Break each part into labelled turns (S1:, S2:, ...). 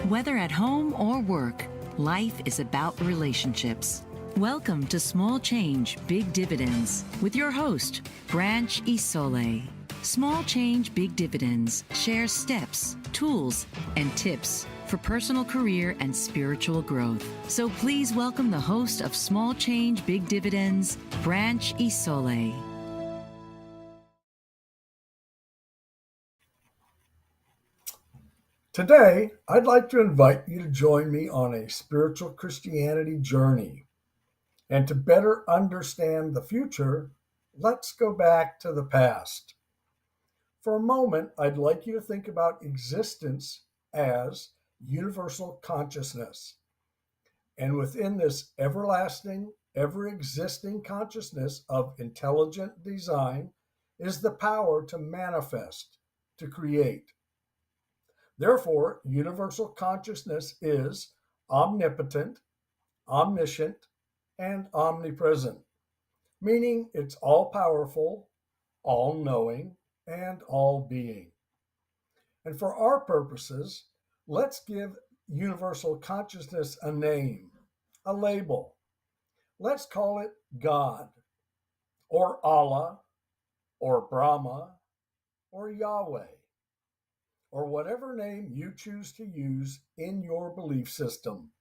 S1: Whether at home or work, life is about relationships. Welcome to Small Change, Big Dividends with your host, Branch Isole. Small Change, Big Dividends shares steps, tools, and tips for personal career and spiritual growth. So please welcome the host of Small Change, Big Dividends, Branch Isole.
S2: Today, I'd like to invite you to join me on a spiritual Christianity journey. And to better understand the future, let's go back to the past. For a moment, I'd like you to think about existence as universal consciousness. And within this everlasting, ever existing consciousness of intelligent design is the power to manifest, to create. Therefore, universal consciousness is omnipotent, omniscient, and omnipresent, meaning it's all powerful, all knowing, and all being. And for our purposes, let's give universal consciousness a name, a label. Let's call it God, or Allah, or Brahma, or Yahweh, or whatever name you choose to use in your belief system.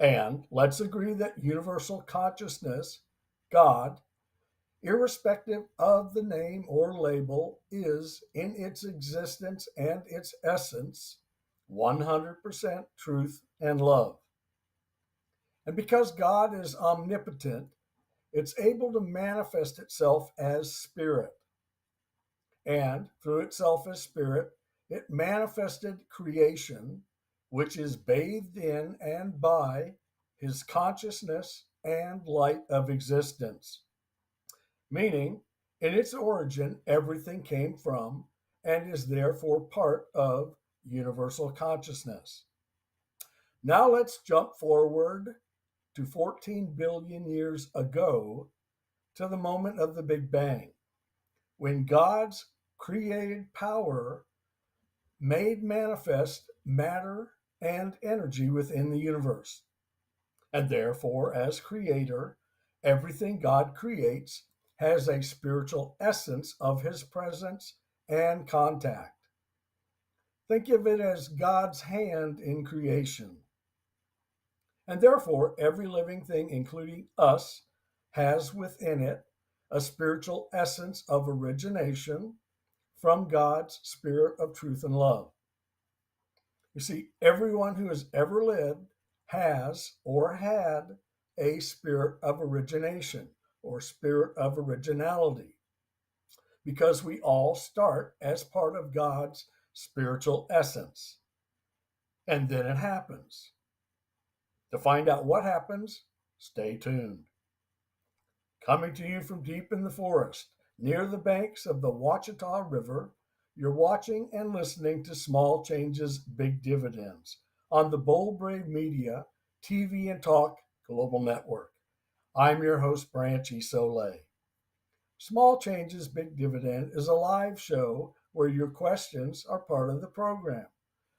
S2: And let's agree that universal consciousness, God, irrespective of the name or label, is in its existence and its essence 100% truth and love. And because God is omnipotent, it's able to manifest itself as spirit. And through itself as spirit, it manifested creation, which is bathed in and by his consciousness and light of existence. Meaning, in its origin, everything came from and is therefore part of universal consciousness. Now let's jump forward to 14 billion years ago to the moment of the Big Bang, when God's created power made manifest matter and energy within the universe. And therefore, as creator, everything God creates has a spiritual essence of his presence and contact. Think of it as God's hand in creation. And therefore, every living thing, including us, has within it a spiritual essence of origination from God's spirit of truth and love. You see, everyone who has ever lived has or had a spirit of origination or spirit of originality, because we all start as part of God's spiritual essence. And then it happens. To find out what happens, stay tuned. Coming to you from deep in the forest, near the banks of the Ouachita River, you're watching and listening to Small Changes, Big Dividends on the Bold Brave Media TV and Talk Global Network. I'm your host, Branch Isole. Small Changes, Big Dividend is a live show where your questions are part of the program.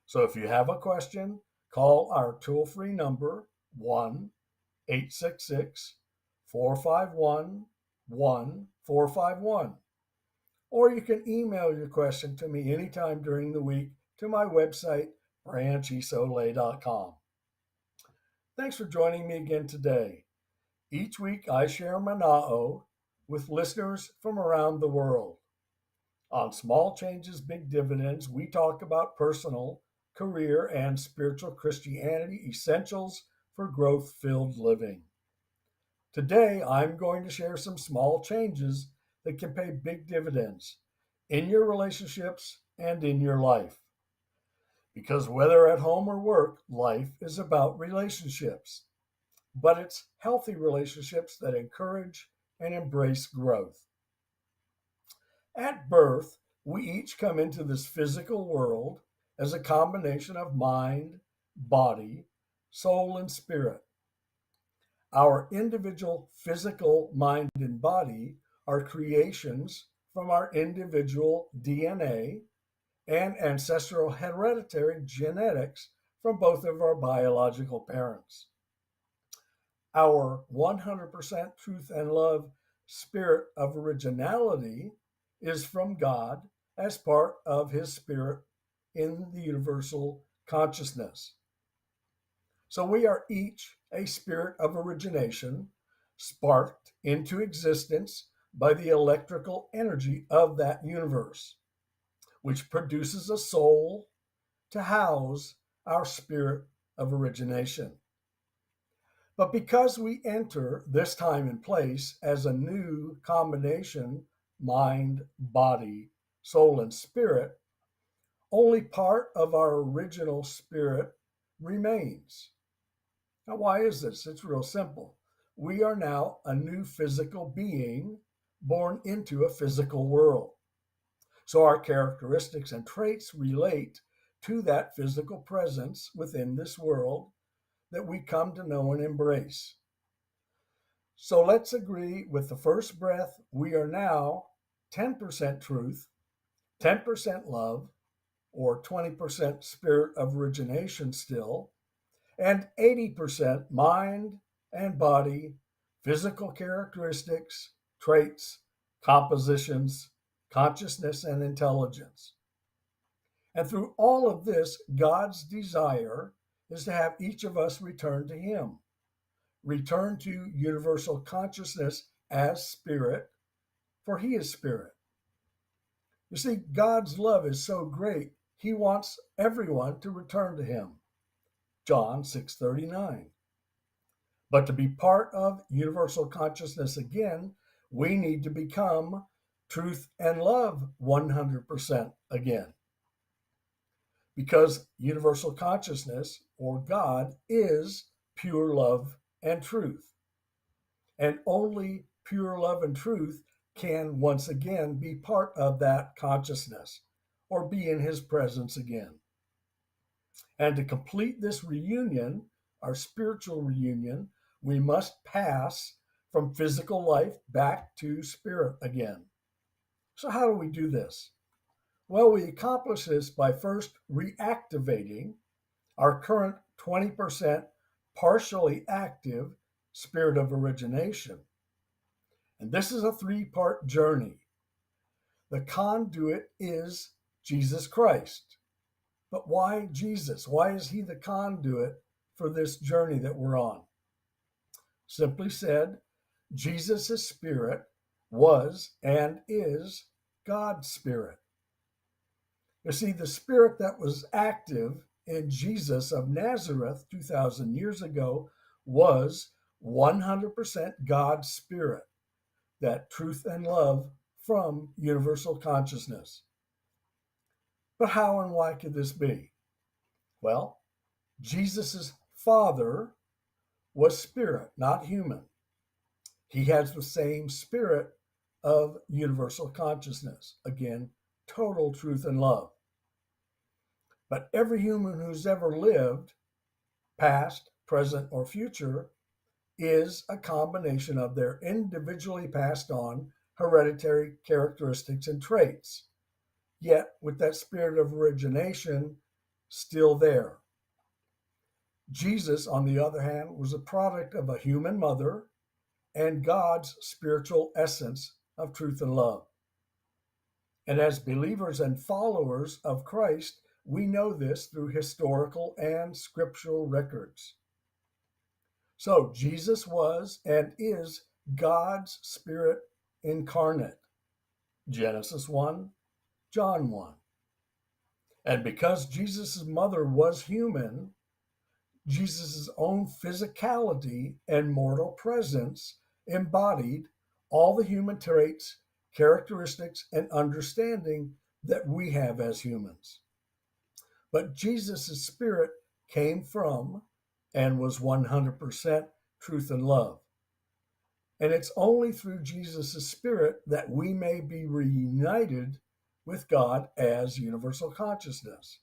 S2: So if you have a question, call our toll-free number, 1-866-451-1451. Or you can email your question to me anytime during the week to my website, branchisole.com. Thanks for joining me again today. Each week I share Mana'o with listeners from around the world. On Small Changes, Big Dividends, we talk about personal, career, and spiritual Christianity essentials for growth-filled living. Today, I'm going to share some small changes that can pay big dividends in your relationships and in your life. Because whether at home or work, life is about relationships. But it's healthy relationships that encourage and embrace growth. At birth, we each come into this physical world as a combination of mind, body, soul, and spirit. Our individual physical mind and body are creations from our individual DNA and ancestral hereditary genetics from both of our biological parents. Our 100% truth and love spirit of originality is from God as part of his spirit in the universal consciousness. So we are each a spirit of origination, sparked into existence by the electrical energy of that universe, which produces a soul to house our spirit of origination. But because we enter this time and place as a new combination, mind, body, soul, and spirit, only part of our original spirit remains. Now, why is this? It's real simple. We are now a new physical being born into a physical world. So our characteristics and traits relate to that physical presence within this world that we come to know and embrace. So let's agree with the first breath, we are now 10% truth, 10% love, or 20% spirit of origination still, and 80% mind and body, physical characteristics, traits, compositions, consciousness, and intelligence. And through all of this, God's desire is to have each of us return to Him, return to universal consciousness as spirit, for He is spirit. You see, God's love is so great, He wants everyone to return to Him. John 6:39. But to be part of universal consciousness again, we need to become truth and love 100% again. Because universal consciousness, or God, is pure love and truth. And only pure love and truth can once again be part of that consciousness or be in His presence again. And to complete this reunion, our spiritual reunion, we must pass from physical life back to spirit again. So, how do we do this? Well, we accomplish this by first reactivating our current 20% partially active spirit of origination. And this is a three-part journey. The conduit is Jesus Christ. But why Jesus? Why is He the conduit for this journey that we're on? Simply said, Jesus' spirit was and is God's spirit. You see, the spirit that was active in Jesus of Nazareth 2,000 years ago was 100% God's spirit, that truth and love from universal consciousness. But how and why could this be? Well, Jesus' Father was spirit, not human. He has the same spirit of universal consciousness. Again, total truth and love. But every human who's ever lived, past, present, or future, is a combination of their individually passed on hereditary characteristics and traits, yet with that spirit of origination still there. Jesus, on the other hand, was a product of a human mother and God's spiritual essence of truth and love. And as believers and followers of Christ, we know this through historical and scriptural records. So Jesus was and is God's Spirit incarnate. Genesis 1, John 1. And because Jesus' mother was human, Jesus' own physicality and mortal presence embodied all the human traits, characteristics, and understanding that we have as humans. But Jesus' spirit came from and was 100% truth and love. And it's only through Jesus' spirit that we may be reunited with God as universal consciousness.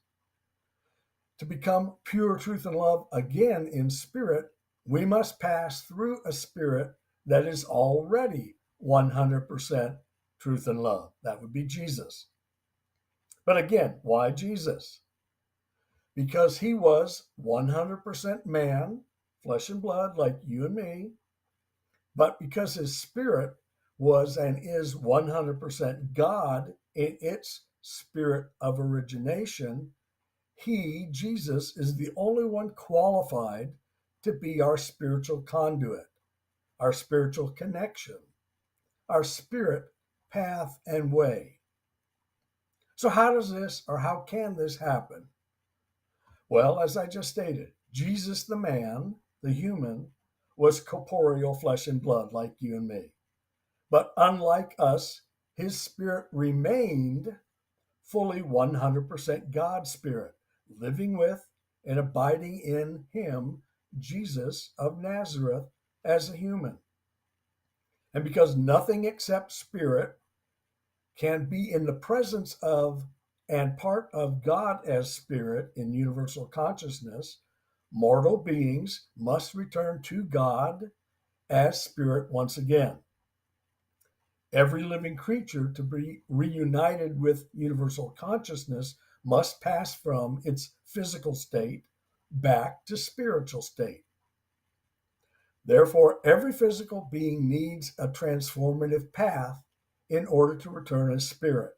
S2: To become pure truth and love again in spirit, we must pass through a spirit that is already 100% truth and love. That would be Jesus. But again, why Jesus? because he was 100% man, flesh and blood, like you and me, but because his spirit was and is 100% God in its spirit of origination, he, Jesus, is the only one qualified to be our spiritual conduit, our spiritual connection, our spirit path and way. So how does this, or how can this happen? Well, as I just stated, Jesus the man, the human, was corporeal flesh and blood like you and me. But unlike us, his spirit remained fully 100% God's spirit, living with and abiding in him, Jesus of Nazareth, as a human. And because nothing except spirit can be in the presence of and part of God as spirit in universal consciousness, mortal beings must return to God as spirit once again. Every living creature to be reunited with universal consciousness must pass from its physical state back to spiritual state. Therefore, every physical being needs a transformative path in order to return as spirit.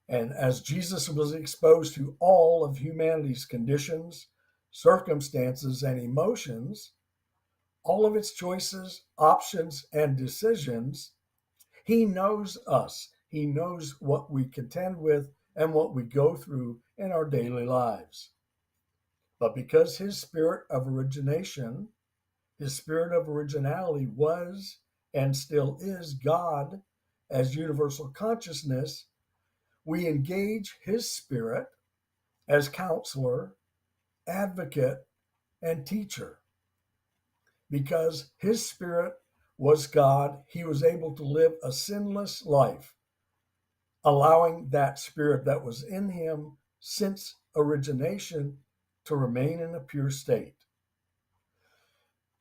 S2: And as Jesus was exposed to all of humanity's conditions, circumstances, and emotions, all of its choices, options, and decisions, he knows us. He knows what we contend with and what we go through in our daily lives. But because his spirit of origination, his spirit of originality was and still is God as universal consciousness, we engage his spirit as counselor, advocate, and teacher. Because his spirit was God, he was able to live a sinless life, allowing that spirit that was in him since origination to remain in a pure state.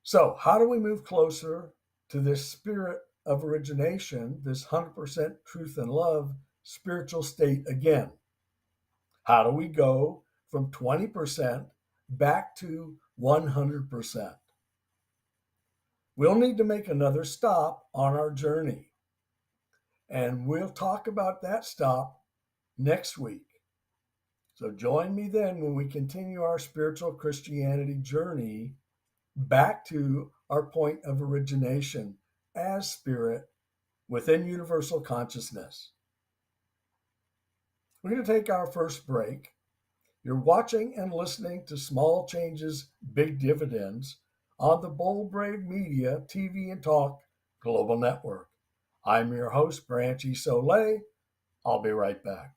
S2: So, how do we move closer to this spirit of origination, this 100% truth and love spiritual state again? How do we go from 20% back to 100%? We'll need to make another stop on our journey. And we'll talk about that stop next week. So join me then when we continue our spiritual Christianity journey back to our point of origination as spirit within universal consciousness. We're going to take our first break. You're watching and listening to Small Changes, Big Dividends on the Bold Brave Media TV and Talk Global Network. I'm your host, Branch Isole. I'll be right back.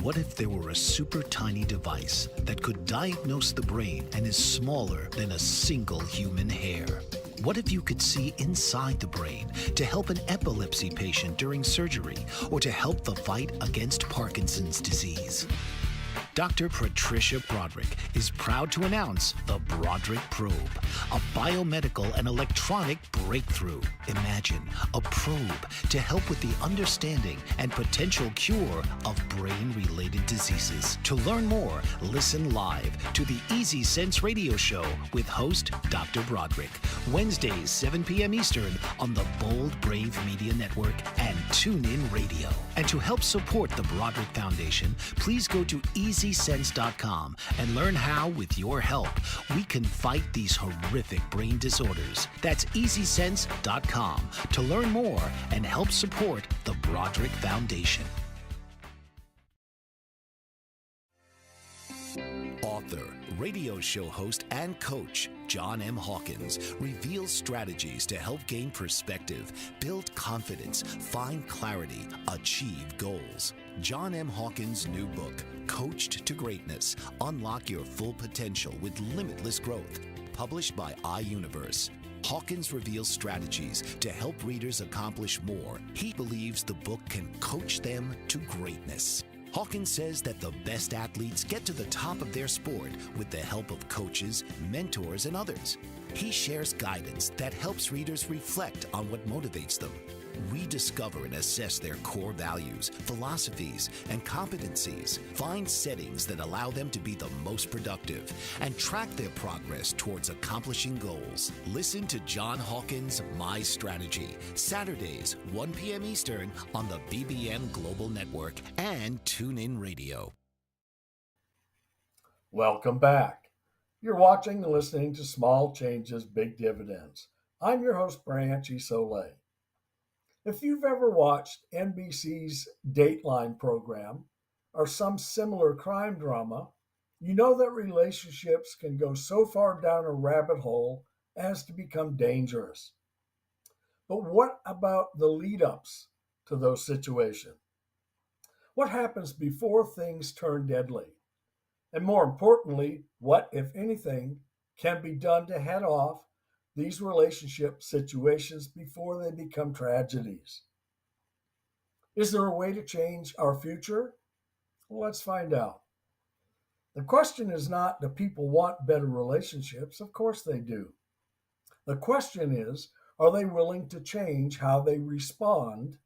S3: What if there were a super tiny device that could diagnose the brain and is smaller than a single human hair? What if you could see inside the brain to help an epilepsy patient during surgery or to help the fight against Parkinson's disease? Dr. Patricia Broderick is proud to announce the Broderick Probe, a biomedical and electronic breakthrough. Imagine a probe to help with the understanding and potential cure of brain-related diseases. To learn more, listen live to the Easy Sense radio show with host Dr. Broderick, Wednesdays 7 p.m. Eastern on the Bold Brave Media Network and TuneIn Radio. And to help support the Broderick Foundation, please go to EasySense.com and learn how, with your help, we can fight these horrific brain disorders. That's EasySense.com to learn more and help support the Broderick Foundation. Author, radio show host, and coach John M. Hawkins reveals strategies to help gain perspective, build confidence, find clarity, achieve goals. John M. Hawkins' new book, Coached to Greatness, Unlock Your Full Potential with Limitless Growth, published by iUniverse. Hawkins reveals strategies to help readers accomplish more. He believes the book can coach them to greatness. Hawkins says that the best athletes get to the top of their sport with the help of coaches, mentors, and others. He shares guidance that helps readers reflect on what motivates them. We discover and assess their core values, philosophies, and competencies, find settings that allow them to be the most productive, and track their progress towards accomplishing goals. Listen to John Hawkins' My Strategy, Saturdays, 1 p.m. Eastern on the BBM Global Network and TuneIn Radio.
S2: Welcome back. You're watching and listening to Small Changes, Big Dividends. I'm your host, Branch Isole. If you've ever watched NBC's Dateline program or some similar crime drama, you know that relationships can go so far down a rabbit hole as to become dangerous. But what about the lead-ups to those situations? What happens before things turn deadly? And more importantly, what, if anything, can be done to head off these relationship situations before they become tragedies? Is there a way to change our future? Well, let's find out. The question is not, do people want better relationships? Of course they do. The question is, are they willing to change how they respond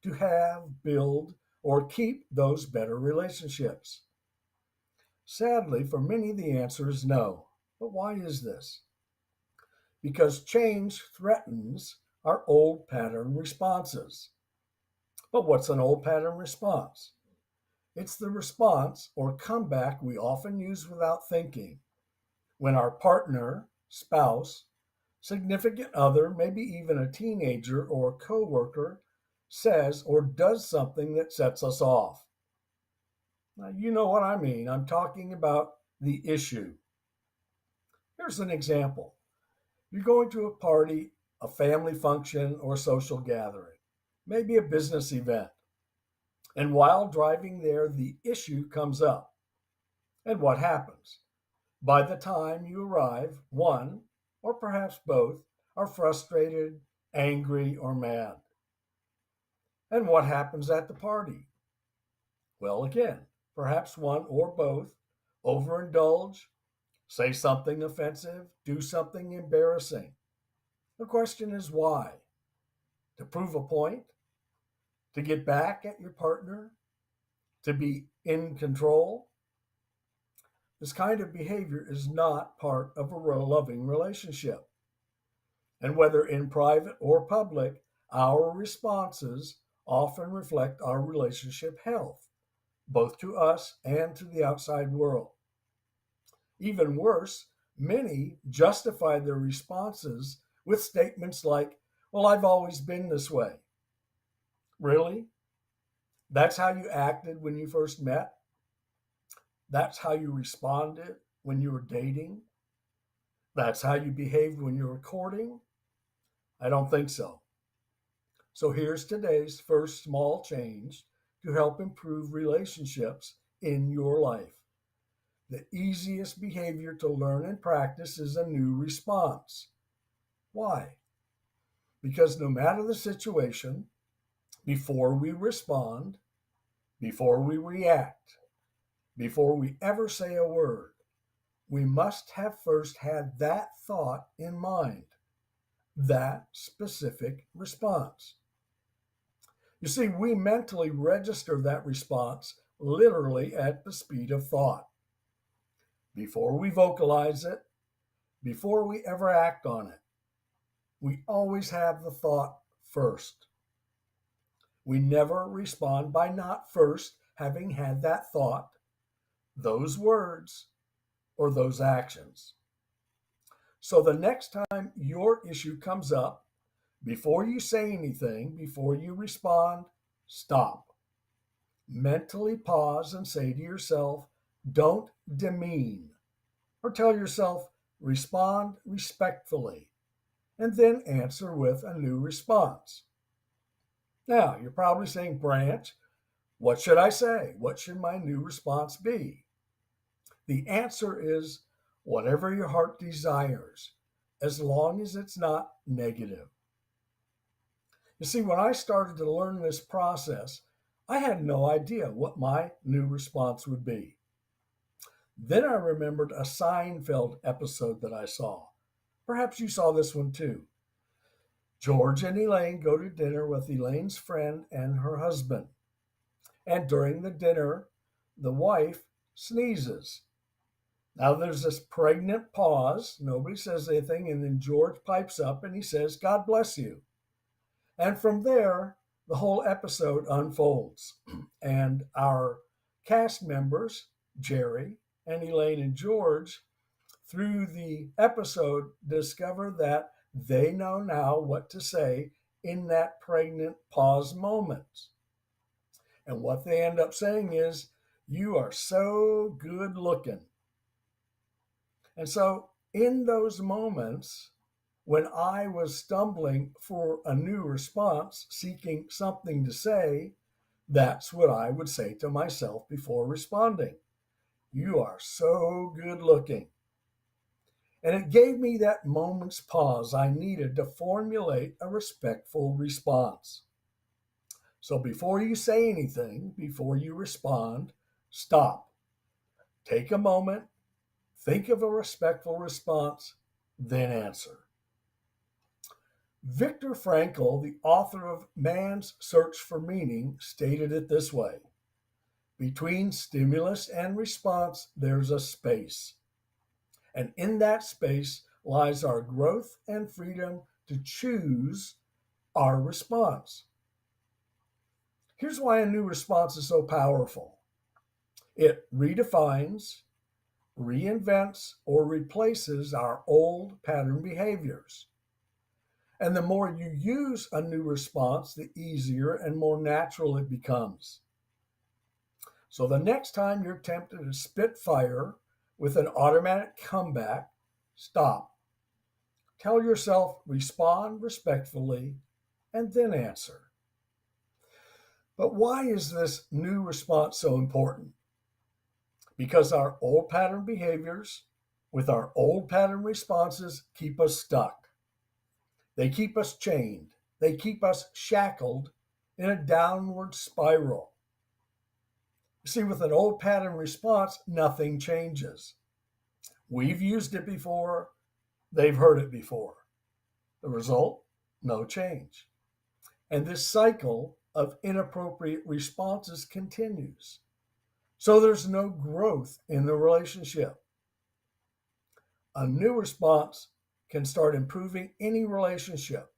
S2: to have, build, or keep those better relationships? Sadly, for many, the answer is no. But why is this? Because change threatens our old pattern responses. But what's an old pattern response? It's the response or comeback we often use without thinking when our partner, spouse, significant other, maybe even a teenager or a coworker says or does something that sets us off. Now, you know what I mean. I'm talking about the issue. Here's an example. You're going to a party, a family function, or social gathering, maybe a business event. And while driving there, the issue comes up. And what happens? By the time you arrive, one, or perhaps both, are frustrated, angry, or mad. And what happens at the party? Well, again, perhaps one or both overindulge, say something offensive, do something embarrassing. The question is why? To prove a point? To get back at your partner? To be in control? This kind of behavior is not part of a loving relationship. And whether in private or public, our responses often reflect our relationship health, both to us and to the outside world. Even worse, many justify their responses with statements like, well, I've always been this way. Really? That's how you acted when you first met? That's how you responded when you were dating? That's how you behaved when you were courting? I don't think so. So here's today's first small change to help improve relationships in your life. The easiest behavior to learn and practice is a new response. Why? Because no matter the situation, before we respond, before we react, before we ever say a word, we must have first had that thought in mind, that specific response. You see, we mentally register that response literally at the speed of thought. Before we vocalize it, before we ever act on it, we always have the thought first. We never respond by not first having had that thought, those words, or those actions. So the next time your issue comes up, before you say anything, before you respond, stop. Mentally pause and say to yourself, don't demean. Or tell yourself, respond respectfully, and then answer with a new response. Now, you're probably saying, Branch, what should I say? What should my new response be? The answer is whatever your heart desires, as long as it's not negative. You see, when I started to learn this process, I had no idea what my new response would be. Then I remembered a Seinfeld episode that I saw. Perhaps you saw this one too. George and Elaine go to dinner with Elaine's friend and her husband. And during the dinner, the wife sneezes. Now there's this pregnant pause. Nobody says anything. And then George pipes up and he says, "God bless you." And from there, the whole episode unfolds. And our cast members, Jerry and Elaine and George, through the episode, discover that they know now what to say in that pregnant pause moment. And what they end up saying is, "You are so good looking." And so, in those moments, when I was stumbling for a new response, seeking something to say, that's what I would say to myself before responding. "You are so good looking." And it gave me that moment's pause I needed to formulate a respectful response. So before you say anything, before you respond, stop. Take a moment, think of a respectful response, then answer. Viktor Frankl, the author of Man's Search for Meaning, stated it this way: between stimulus and response, there's a space. And in that space lies our growth and freedom to choose our response. Here's why a new response is so powerful. It redefines, reinvents, or replaces our old pattern behaviors. And the more you use a new response, the easier and more natural it becomes. So the next time you're tempted to spit fire with an automatic comeback, stop. Tell yourself, respond respectfully, and then answer. But why is this new response so important? Because our old pattern behaviors with our old pattern responses keep us stuck. They keep us chained. They keep us shackled in a downward spiral. You see, with an old pattern response, nothing changes. We've used it before. They've heard it before. The result? No change. And this cycle of inappropriate responses continues. So there's no growth in the relationship. A new response can start improving any relationship.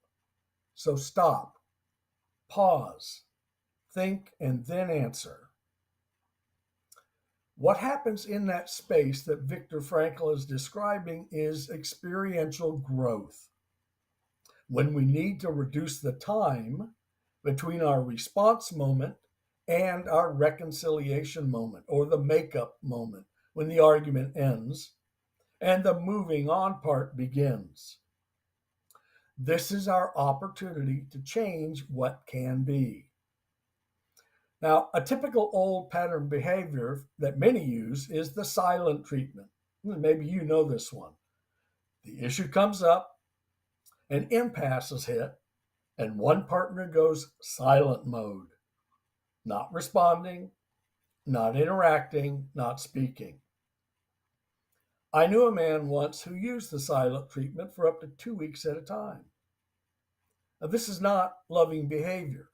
S2: So stop, pause, think, and then answer. What happens in that space that Viktor Frankl is describing is experiential growth. When we need to reduce the time between our response moment and our reconciliation moment, or the makeup moment, when the argument ends and the moving on part begins. This is our opportunity to change what can be. Now, a typical old pattern behavior that many use is the silent treatment. Maybe you know this one. The issue comes up, an impasse is hit, and one partner goes silent mode, not responding, not interacting, not speaking. I knew a man once who used the silent treatment for up to 2 weeks at a time. Now, this is not loving behavior,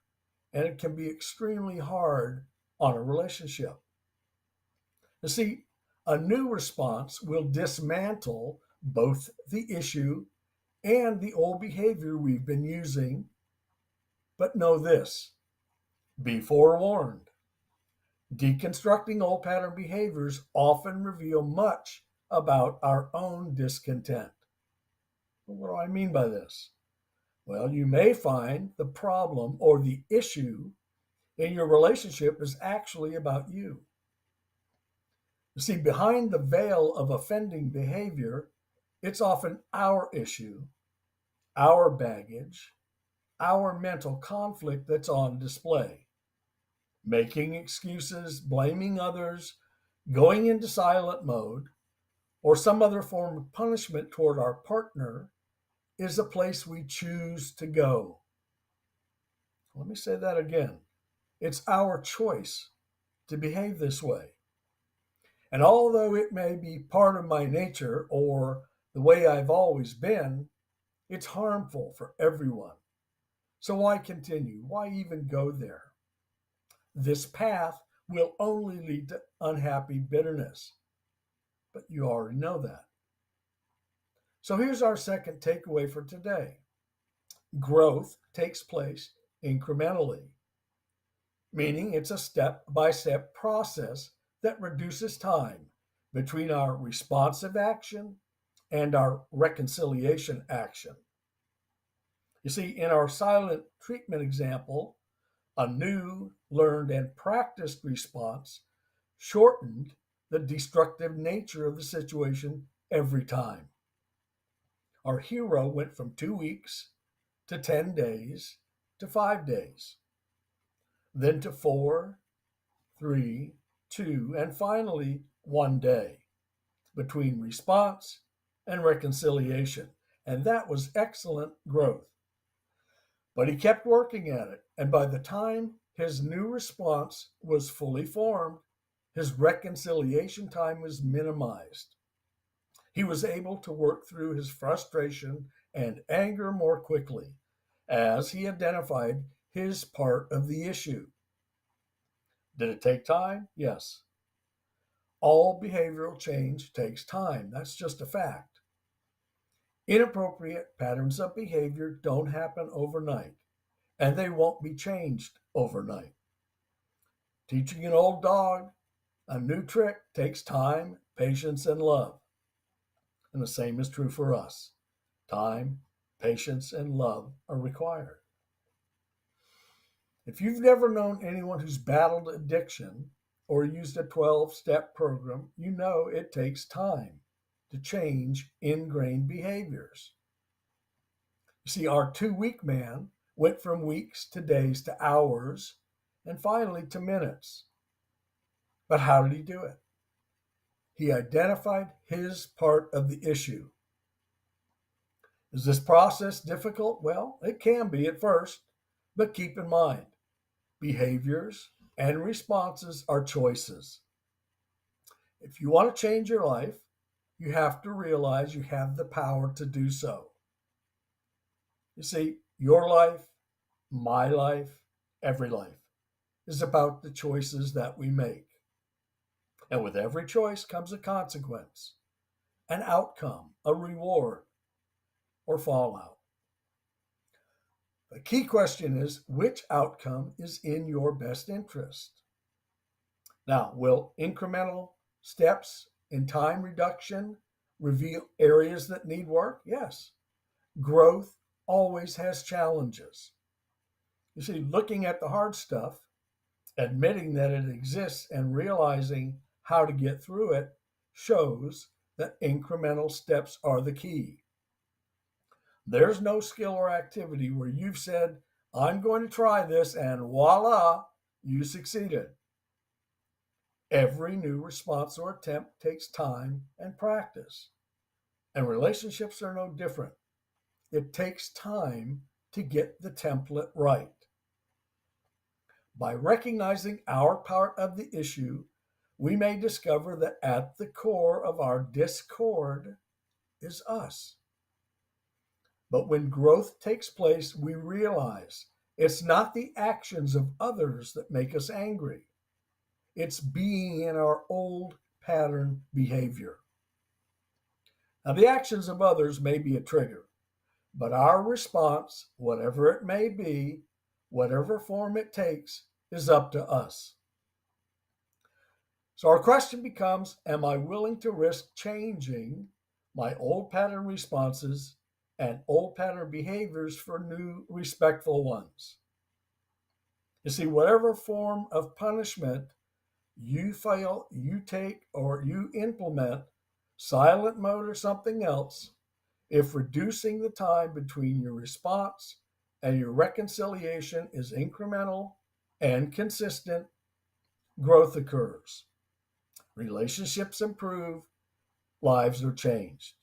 S2: and it can be extremely hard on a relationship. You see, a new response will dismantle both the issue and the old behavior we've been using. But know this, be forewarned. Deconstructing old pattern behaviors often reveal much about our own discontent. What do I mean by this? Well, you may find the problem or the issue in your relationship is actually about you. You see, behind the veil of offending behavior, it's often our issue, our baggage, our mental conflict that's on display. Making excuses, blaming others, going into silent mode, or some other form of punishment toward our partner is a place we choose to go. Let me say that again. It's our choice to behave this way. And although it may be part of my nature or the way I've always been, it's harmful for everyone, So why continue? Why even go there? This path will only lead to unhappy bitterness. But you already know that. So here's our second takeaway for today. Growth takes place incrementally, meaning it's a step-by-step process that reduces time between our responsive action and our reconciliation action. You see, in our silent treatment example, a new, learned, and practiced response shortened the destructive nature of the situation every time. Our hero went from 2 weeks to 10 days to 5 days, then to 4, 3, 2, and finally 1 day between response and reconciliation. And that was excellent growth. But he kept working at it, and by the time his new response was fully formed, his reconciliation time was minimized. He was able to work through his frustration and anger more quickly as he identified his part of the issue. Did it take time? Yes. All behavioral change takes time. That's just a fact. Inappropriate patterns of behavior don't happen overnight, and they won't be changed overnight. Teaching an old dog a new trick takes time, patience, and love. And the same is true for us. Time, patience, and love are required. If you've never known anyone who's battled addiction or used a 12-step program, you know it takes time to change ingrained behaviors. You see, our 2-week man went from weeks to days to hours and finally to minutes. But how did he do it? He identified his part of the issue. Is this process difficult? Well, it can be at first, but keep in mind, behaviors and responses are choices. If you want to change your life, you have to realize you have the power to do so. You see, your life, my life, every life is about the choices that we make. And with every choice comes a consequence, an outcome, a reward, or fallout. The key question is, which outcome is in your best interest? Now, will incremental steps in time reduction reveal areas that need work? Yes. Growth always has challenges. You see, looking at the hard stuff, admitting that it exists, and realizing how to get through it shows that incremental steps are the key. There's no skill or activity where you've said, I'm going to try this, and voila, you succeeded. Every new response or attempt takes time and practice. And relationships are no different. It takes time to get the template right. By recognizing our part of the issue, we may discover that at the core of our discord is us. But when growth takes place, we realize it's not the actions of others that make us angry. It's being in our old pattern behavior. Now, the actions of others may be a trigger, but our response, whatever it may be, whatever form it takes, is up to us. So our question becomes, am I willing to risk changing my old pattern responses and old pattern behaviors for new respectful ones? You see, whatever form of punishment you fail, you take, or you implement, silent mode or something else, if reducing the time between your response and your reconciliation is incremental and consistent, growth occurs. Relationships improve, lives are changed.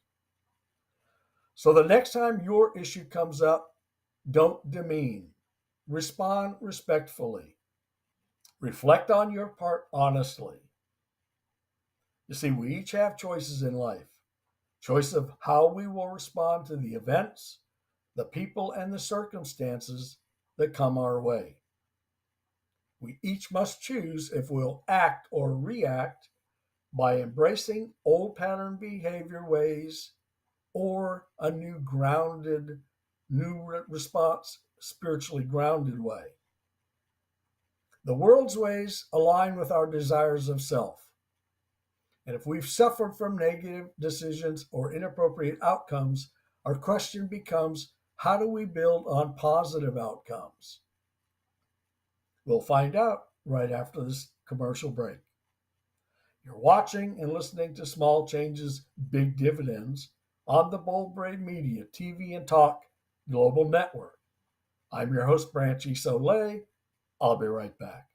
S2: So the next time your issue comes up, don't demean. Respond respectfully. Reflect on your part honestly. You see, we each have choices in life. Choice of how we will respond to the events, the people, and the circumstances that come our way. We each must choose if we'll act or react by embracing old pattern behavior ways or a new response, spiritually grounded way. The world's ways align with our desires of self. And if we've suffered from negative decisions or inappropriate outcomes, our question becomes, how do we build on positive outcomes? We'll find out right after this commercial break. You're watching and listening to Small Changes, Big Dividends on the Bold Brave Media TV and Talk Global Network. I'm your host, Branch Isole. I'll be right back.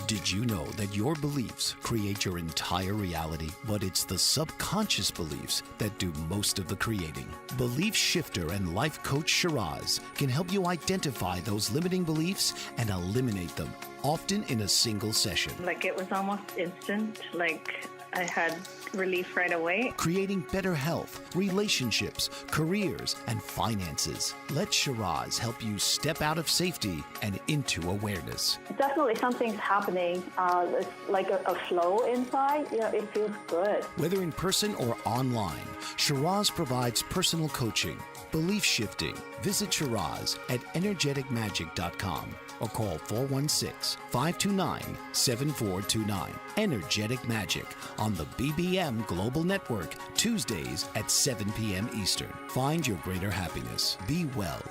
S3: Did you know that your beliefs create your entire reality, but it's the subconscious beliefs that do most of the creating? Belief shifter and life coach Shiraz can help you identify those limiting beliefs and eliminate them, often in a single session.
S4: Like it was almost instant, like I had relief right away.
S3: Creating better health, relationships, careers, and finances. Let Shiraz help you step out of safety and into awareness.
S5: Definitely something's happening. It's like a flow inside. It feels good.
S3: Whether in person or online, Shiraz provides personal coaching, belief shifting. Visit Shiraz at energeticmagic.com or call 416-529-7429. Energetic Magic on the BBM Global Network, Tuesdays at 7 p.m. Eastern. Find your greater happiness. Be well.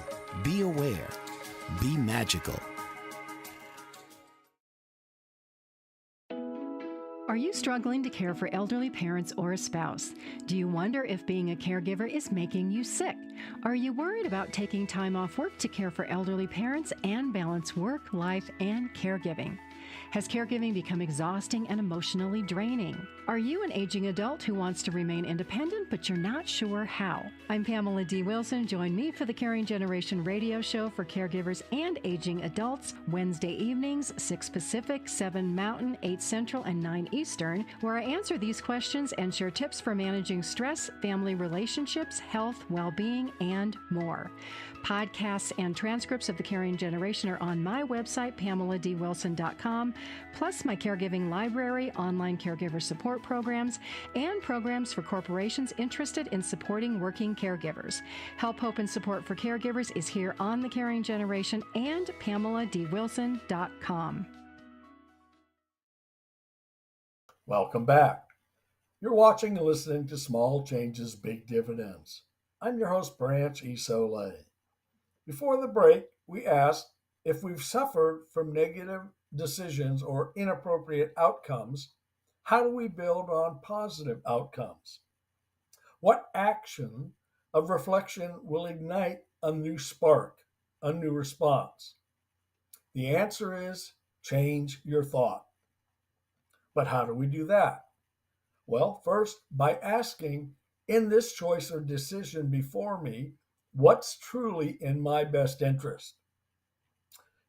S3: Be aware. Be magical.
S6: Are you struggling to care for elderly parents or a spouse? Do you wonder if being a caregiver is making you sick? Are you worried about taking time off work to care for elderly parents and balance work, life, and caregiving? Has caregiving become exhausting and emotionally draining? Are you an aging adult who wants to remain independent, but you're not sure how? I'm Pamela D. Wilson. Join me for the Caring Generation radio show for caregivers and aging adults, Wednesday evenings, 6 Pacific, 7 Mountain, 8 Central, and 9 Eastern, where I answer these questions and share tips for managing stress, family relationships, health, well-being, and more. Podcasts and transcripts of the Caring Generation are on my website, PamelaDWilson.com, plus my caregiving library, online caregiver support programs, and programs for corporations interested in supporting working caregivers. Help, hope, and support for caregivers is here on the Caring Generation and PamelaDWilson.com.
S2: Welcome back. You're watching and listening to Small Changes, Big Dividends. I'm your host, Branch Isole. Before the break, we asked if we've suffered from negative decisions or inappropriate outcomes, how do we build on positive outcomes? What action of reflection will ignite a new spark, a new response? The answer is change your thought. But how do we do that? Well, first, by asking, in this choice or decision before me, what's truly in my best interest?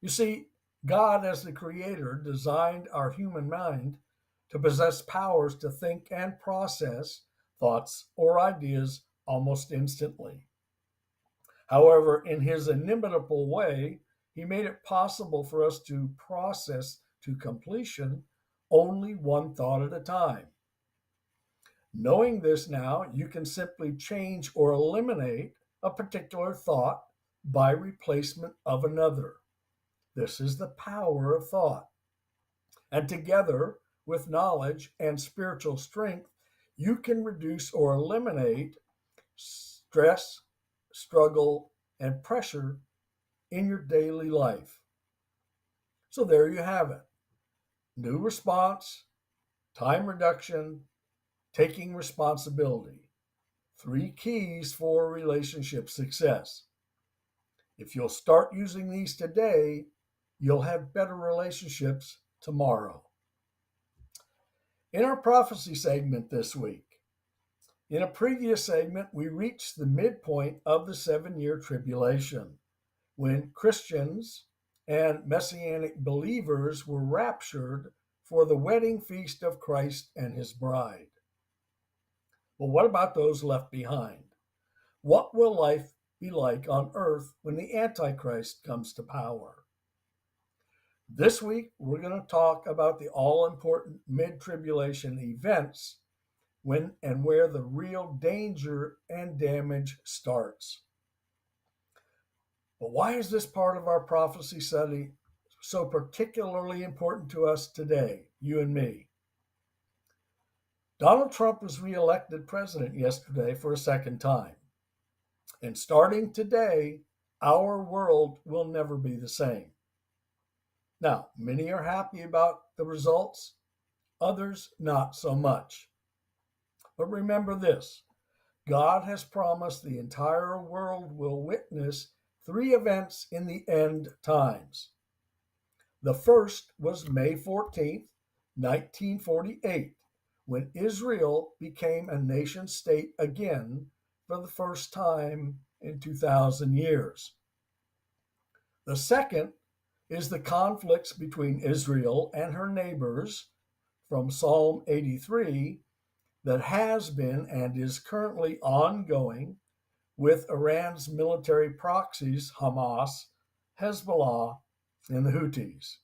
S2: You see, God, as the Creator, designed our human mind to possess powers to think and process thoughts or ideas almost instantly. However, in His inimitable way, He made it possible for us to process to completion only one thought at a time. Knowing this now, you can simply change or eliminate a particular thought by replacement of another. This is the power of thought. And together with knowledge and spiritual strength, you can reduce or eliminate stress, struggle, and pressure in your daily life. So there you have it. New response, time reduction, taking responsibility. 3 keys for relationship success. If you'll start using these today, you'll have better relationships tomorrow. In our prophecy segment this week, in a previous segment, we reached the midpoint of the 7-year tribulation when Christians and Messianic believers were raptured for the wedding feast of Christ and His bride. Well, what about those left behind? What will life be like on earth when the Antichrist comes to power. This week, we're going to talk about the all-important mid-tribulation events when and where the real danger and damage starts. But why is this part of our prophecy study so particularly important to us today, you and me? Donald Trump was reelected president yesterday for a second time. And starting today, our world will never be the same. Now, many are happy about the results, others not so much. But remember this, God has promised the entire world will witness three events in the end times. The first was May 14th, 1948, when Israel became a nation state again for the first time in 2,000 years. The second is the conflicts between Israel and her neighbors from Psalm 83 that has been and is currently ongoing with Iran's military proxies, Hamas, Hezbollah, and the Houthis.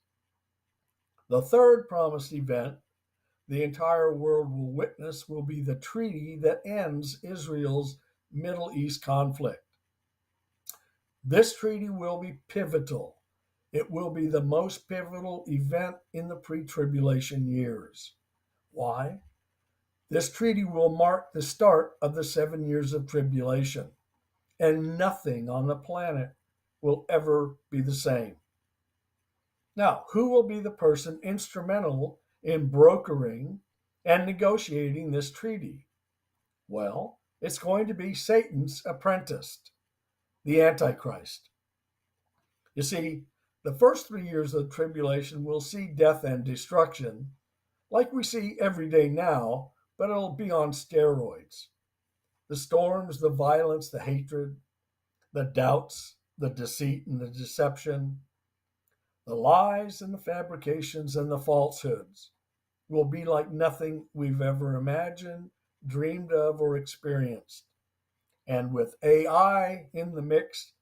S2: The third promised event the entire world will witness will be the treaty that ends Israel's Middle East conflict. This treaty will be pivotal. It will be the most pivotal event in the pre-tribulation years. Why? This treaty will mark the start of the 7 years of tribulation, and nothing on the planet will ever be the same. Now, who will be the person instrumental in brokering and negotiating this treaty? Well, it's going to be Satan's apprentice, the Antichrist. You see, the first 3 years of tribulation will see death and destruction, like we see every day now, but it'll be on steroids. The storms, the violence, the hatred, the doubts, the deceit and the deception, the lies and the fabrications and the falsehoods will be like nothing we've ever imagined, dreamed of, or experienced. And with AI in the mix,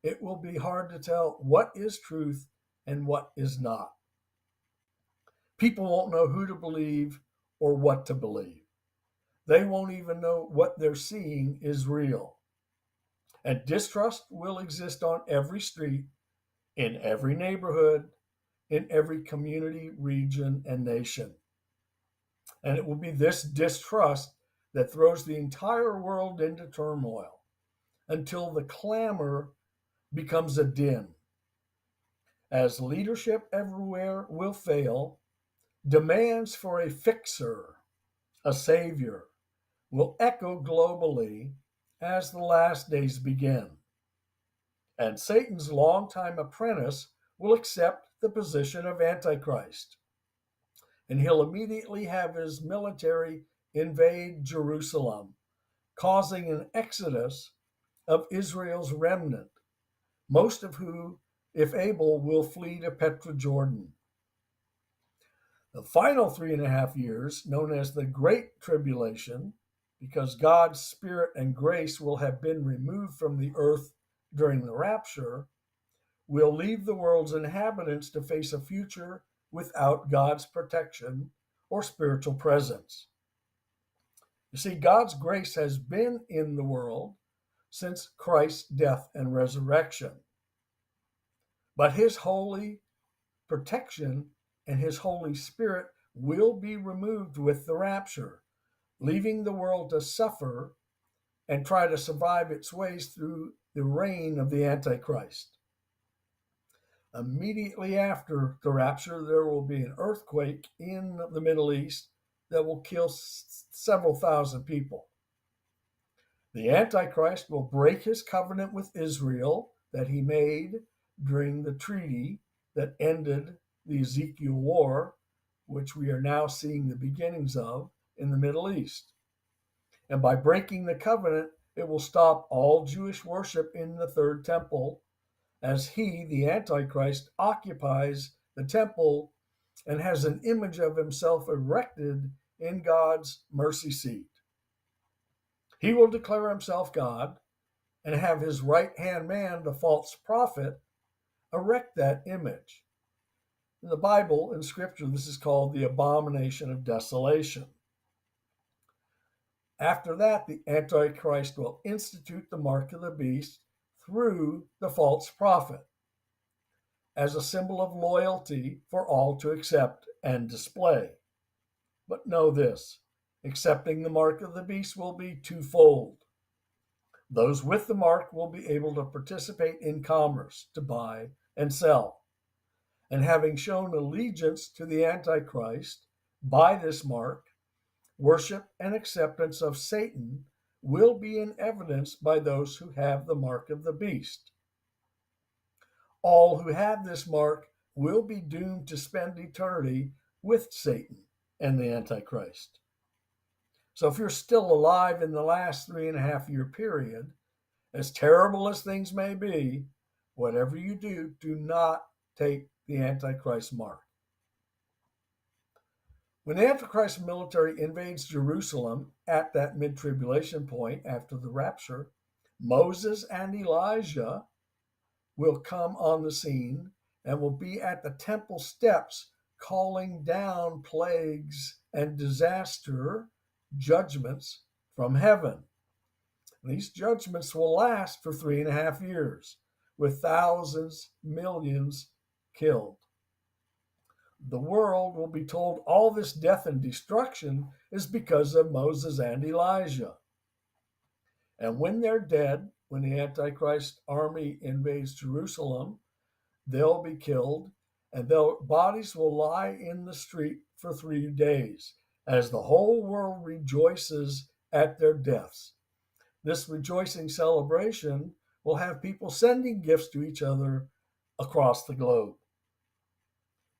S2: it will be hard to tell what is truth and what is not. People won't know who to believe or what to believe. They won't even know what they're seeing is real. And distrust will exist on every street, in every neighborhood, in every community, region, and nation. And it will be this distrust that throws the entire world into turmoil until the clamor becomes a din. As leadership everywhere will fail, demands for a fixer, a savior, will echo globally as the last days begin. And Satan's longtime apprentice will accept the position of Antichrist. And he'll immediately have his military invade Jerusalem, causing an exodus of Israel's remnant, most of who, if able, will flee to Petra, Jordan. The final 3.5 years, known as the Great Tribulation, because God's Spirit and grace will have been removed from the earth during the rapture, will leave the world's inhabitants to face a future without God's protection or spiritual presence. You see, God's grace has been in the world since Christ's death and resurrection. But his holy protection and his Holy Spirit will be removed with the rapture, leaving the world to suffer and try to survive its ways through the reign of the Antichrist. Immediately after the rapture, there will be an earthquake in the Middle East that will kill several thousand people. The Antichrist will break his covenant with Israel that he made during the treaty that ended the Ezekiel War, which we are now seeing the beginnings of in the Middle East. And by breaking the covenant, it will stop all Jewish worship in the third temple, as he, the Antichrist, occupies the temple and has an image of himself erected in God's mercy seat. He will declare himself God, and have his right-hand man, the false prophet, erect that image. In the Bible, in Scripture, this is called the abomination of desolation. After that, the Antichrist will institute the mark of the beast through the false prophet as a symbol of loyalty for all to accept and display. But know this, accepting the mark of the beast will be twofold. Those with the mark will be able to participate in commerce, to buy and sell. And having shown allegiance to the Antichrist by this mark, worship and acceptance of Satan will be in evidence by those who have the mark of the beast. All who have this mark will be doomed to spend eternity with Satan and the Antichrist. So if you're still alive in the last 3.5 year period, as terrible as things may be, whatever you do, do not take the Antichrist mark. When the Antichrist military invades Jerusalem at that mid-tribulation point after the rapture, Moses and Elijah will come on the scene and will be at the temple steps calling down plagues and disaster judgments from heaven. These judgments will last for 3.5 years, with thousands, millions killed. The world will be told all this death and destruction is because of Moses and Elijah. And when they're dead, when the Antichrist army invades Jerusalem, they'll be killed, and their bodies will lie in the street for 3 days, as the whole world rejoices at their deaths. This rejoicing celebration will have people sending gifts to each other across the globe.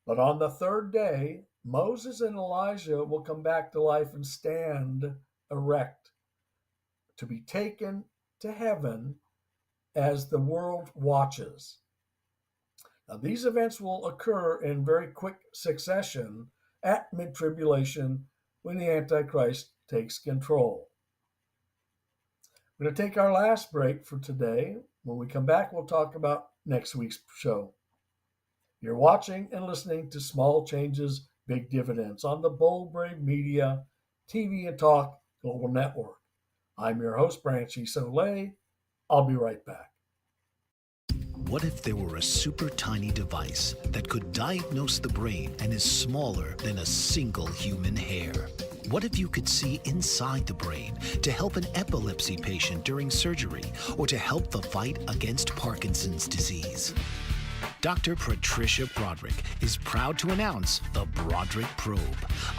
S2: But on the third day, Moses and Elijah will come back to life and stand erect to be taken to heaven as the world watches. Now, these events will occur in very quick succession at mid-tribulation when the Antichrist takes control. We're going to take our last break for today. When we come back, we'll talk about next week's show. You're watching and listening to Small Changes, Big Dividends on the Bold Brave Media TV and Talk Global Network. I'm your host, Branch Isole. I'll be right back.
S3: What if there were a super tiny device that could diagnose the brain and is smaller than a single human hair? What if you could see inside the brain to help an epilepsy patient during surgery or to help the fight against Parkinson's disease? Dr. Patricia Broderick is proud to announce the Broderick Probe,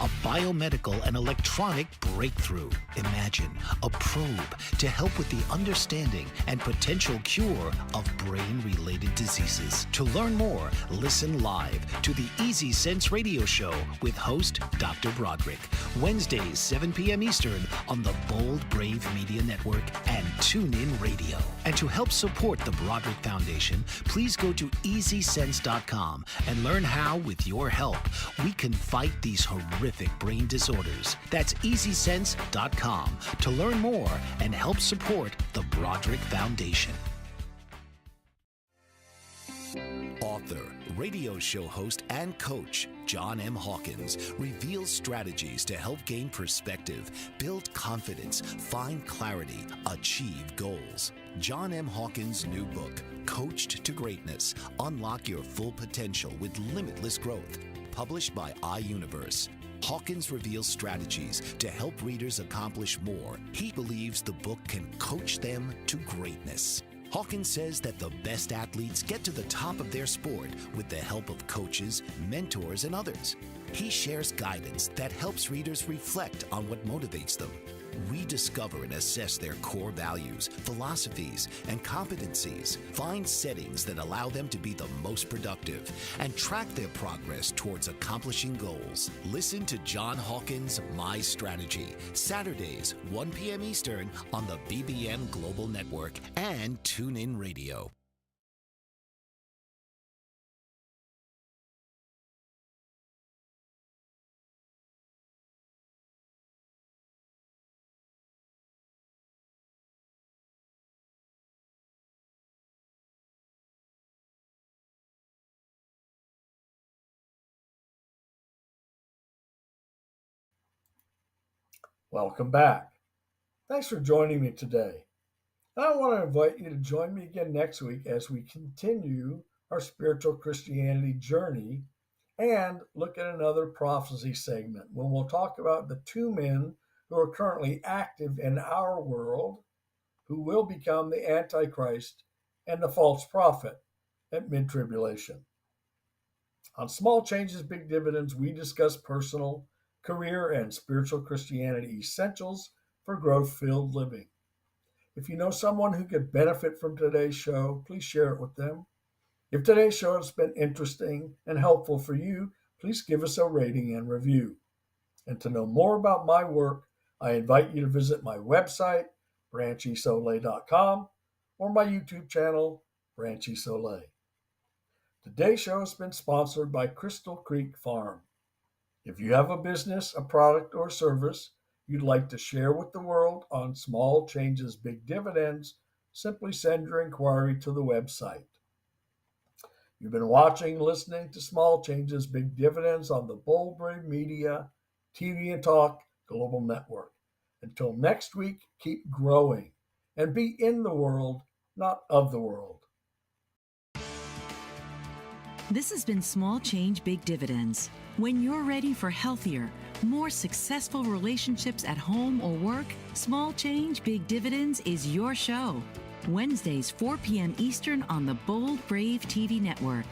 S3: a biomedical and electronic breakthrough. Imagine a probe to help with the understanding and potential cure of brain-related diseases. To learn more, listen live to the Easy Sense radio show with host Dr. Broderick, Wednesdays 7 p.m. Eastern on the Bold Brave Media Network and TuneIn Radio. And to help support the Broderick Foundation, please go to EasySense.com and learn how, with your help, we can fight these horrific brain disorders. That's EasySense.com to learn more and help support the Broderick Foundation. Author, radio show host, and coach John M. Hawkins reveals strategies to help gain perspective, build confidence, find clarity, achieve goals. John M. Hawkins' new book, Coached to Greatness, Unlock Your Full Potential with Limitless Growth, published by iUniverse. Hawkins reveals strategies to help readers accomplish more. He believes the book can coach them to greatness. Hawkins says that the best athletes get to the top of their sport with the help of coaches, mentors, and others. He shares guidance that helps readers reflect on what motivates them. We discover and assess their core values, philosophies, and competencies, find settings that allow them to be the most productive, and track their progress towards accomplishing goals. Listen to John Hawkins' My Strategy, Saturdays, 1 p.m. Eastern on the BBM Global Network and TuneIn Radio.
S2: Welcome back. Thanks for joining me today. I want to invite you to join me again next week as we continue our spiritual Christianity journey and look at another prophecy segment when we'll talk about the two men who are currently active in our world who will become the Antichrist and the false prophet at mid-tribulation. On Small Changes, Big Dividends, we discuss personal, career, and spiritual Christianity essentials for growth-filled living. If you know someone who could benefit from today's show, please share it with them. If today's show has been interesting and helpful for you, please give us a rating and review. And to know more about my work, I invite you to visit my website, branchisole.com, or my YouTube channel, Branch Isole. Today's show has been sponsored by Crystal Creek Farm. If you have a business, a product, or service you'd like to share with the world on Small Changes, Big Dividends, simply send your inquiry to the website. You've been watching and listening to Small Changes, Big Dividends on the Bold Brave Media, TV and Talk Global Network. Until next week, keep growing and be in the world, not of the world.
S1: This has been Small Change, Big Dividends. When you're ready for healthier, more successful relationships at home or work, Small Change, Big Dividends is your show. Wednesdays, 4 p.m. Eastern on the Bold Brave TV network.